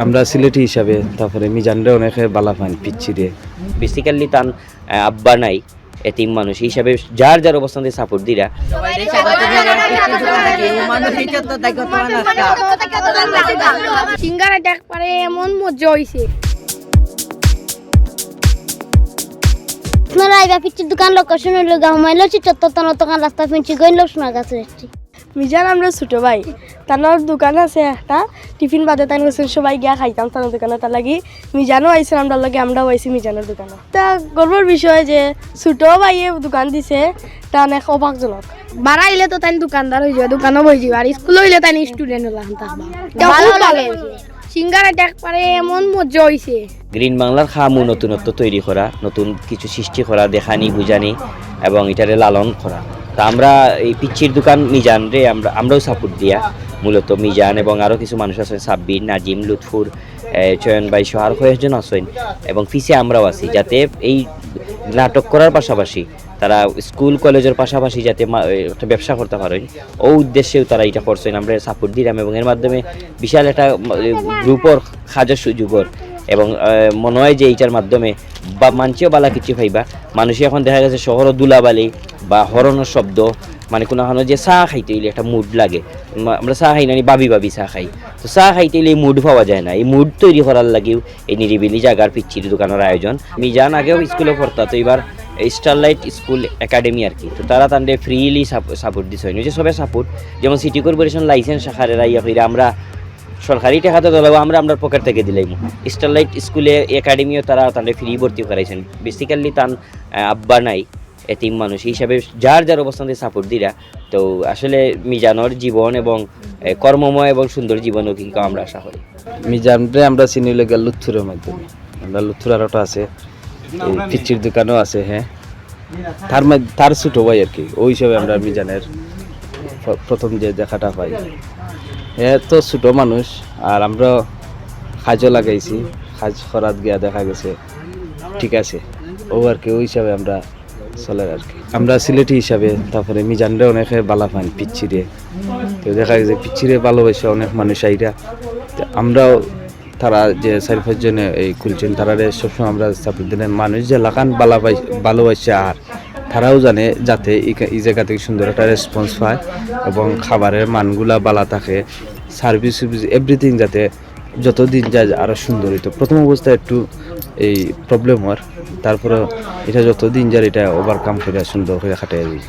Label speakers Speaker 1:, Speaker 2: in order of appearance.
Speaker 1: আমরা সিলেটি হিসাবে তারপরে মিজানরে অনেকে বালা পান পিচ্ছি দিয়ে
Speaker 2: বেসিক্যালি তান আব্বা নাই এতিম মানুষ হিসাবে যার যার অবস্থান দিয়ে সাপোর্ট দিরা
Speaker 3: সিঙ্গারা দেখ পারে এমন মজা হইছে।
Speaker 4: আপনারা আইবা পিচ্ছির দোকান লোকেশন হইল গাহমাইল চত্বর দোকান রাস্তা ফিনছি গইল সোনার গাছ রেস্টি
Speaker 3: মিজান আমরা ছোট ভাই তার দোকান আছে একটা টিফিন বাদে তাই গেছেন সবাই গিয়া খাইতাম তার দোকানে তার লাগি মিজানও আইসেন আমরা লাগে আমরাও আইসি মিজানের দোকানে তা গর্বের বিষয় যে ছোট ভাইয়ে দোকান দিছে তা অনেক অবাকজনক। বাড়া হইলে তো তাই দোকানদার হয়ে যাবে দোকানও বই যাবে আর স্কুল হইলে তাই স্টুডেন্ট হলাম সিঙ্গারা দেখ পারে এমন মজা হইছে।
Speaker 2: গ্রিন বাংলার খামু নতুনত্ব তৈরি করা, নতুন কিছু সৃষ্টি করা, দেখানি বুঝানি এবং এটারে লালন করা। তা আমরা এই পিচ্ছির দোকান মিজান রে আমরাও সাপোর্ট দিয়া মূলত মিজান এবং আরও কিছু মানুষ আছেন সাব্বির, নাজিম, লুৎফুর, চয়ন ভাই সহ আরও কয়েকজন আছেন এবং পিছিয়ে আমরাও আছি যাতে এই নাটক করার পাশাপাশি তারা স্কুল কলেজের পাশাপাশি যাতে একটা ব্যবসা করতে পারেন ও উদ্দেশ্যেও তারা এটা করছেন। আমরা সাপোর্ট দিলাম এবং এর মাধ্যমে বিশাল একটা গ্রুপর কাজের সুযোগর এবং মনে হয় যে এইটার মাধ্যমে বা মানছেও বালা কিছু পাইবা। মানুষই এখন দেখা গেছে শহরও দুলাবালি বা হরণের শব্দ মানে কোনো যে চাহ খাইতে হইলে একটা মুড লাগে, আমরা চাহ খাই না বাবি চাহ খাই, তো চাহ খাইতে হইলে এই মুড পাওয়া যায় না। এই মুড তৈরি করার লাগেও এই নিরিবিলি জায়গার পিচ্ছির দোকানের আয়োজন। মিজান আগেও স্কুলে পড়তা, তো এবার স্টারলাইট স্কুল একাডেমি আর কি, তো তারা তাদের ফ্রিলি সাপোর্ট দিচ্ছে যে সবাই সাপোর্ট, যেমন সিটি কর্পোরেশন লাইসেন্স শাখারেরা ইয়া করে আমরা সরকারি টাকাতে দিলাম আমরা পকেট থেকে দিলাম। স্টারলাইট স্কুলে একাডেমিও তারা তাদের ফ্রি ভর্তি করাইছেন। বেসিক্যালি তান আব্বা নাই এতিম মানুষ হিসাবে যার যার অবস্থান দিয়ে সাপোর্ট দিরা। তো আসলে মিজানোর জীবন এবং কর্মময় এবং সুন্দর জীবনও কিন্তু আমরা আশা করি।
Speaker 1: মিজানরে আমরা চিনি লেগে লুৎফুরের মাধ্যমে, আমরা লুৎফুর আরোটা আছে, এই পিচ্ছির দোকানও আছে। হ্যাঁ, তার ছোট ভাই আর কি, ওই হিসাবে আমরা মিজানের প্রথম যে দেখাটা পাই। হ্যাঁ, তো ছোট মানুষ আর আমরা কাজও লাগাইছি, কাজ করাত গিয়া দেখা গেছে ঠিক আছে ও আর কি, ওই হিসাবে আমরা চলে আর কি। আমরা সিলেটি হিসাবে তারপরে মিজানরে অনেকে বালা পান পিচ্ছিরে, তো দেখা গেছে পিচ্ছিরে ভালোবাসে অনেক মানুষ আইরা। আমরাও তারা যে 4-5 জনে এই খুলছেন তারা সবসময় আমরা সাপোর্ট দিলেন। মানুষ যে লাগান ভালোবাসে আর তারাও জানে যাতে এই জায়গা থেকে সুন্দর একটা রেসপন্স পায় এবং খাবারের মানগুলা বালা থাকে, সার্ভিস এভরিথিং যাতে যতদিন যায় আরও সুন্দর হইতো। প্রথম অবস্থায় একটু এই প্রবলেম হওয়ার, তারপরে এটা যতদিন যায় এটা ওভারকাম করে সুন্দর করে খাটাই দিই।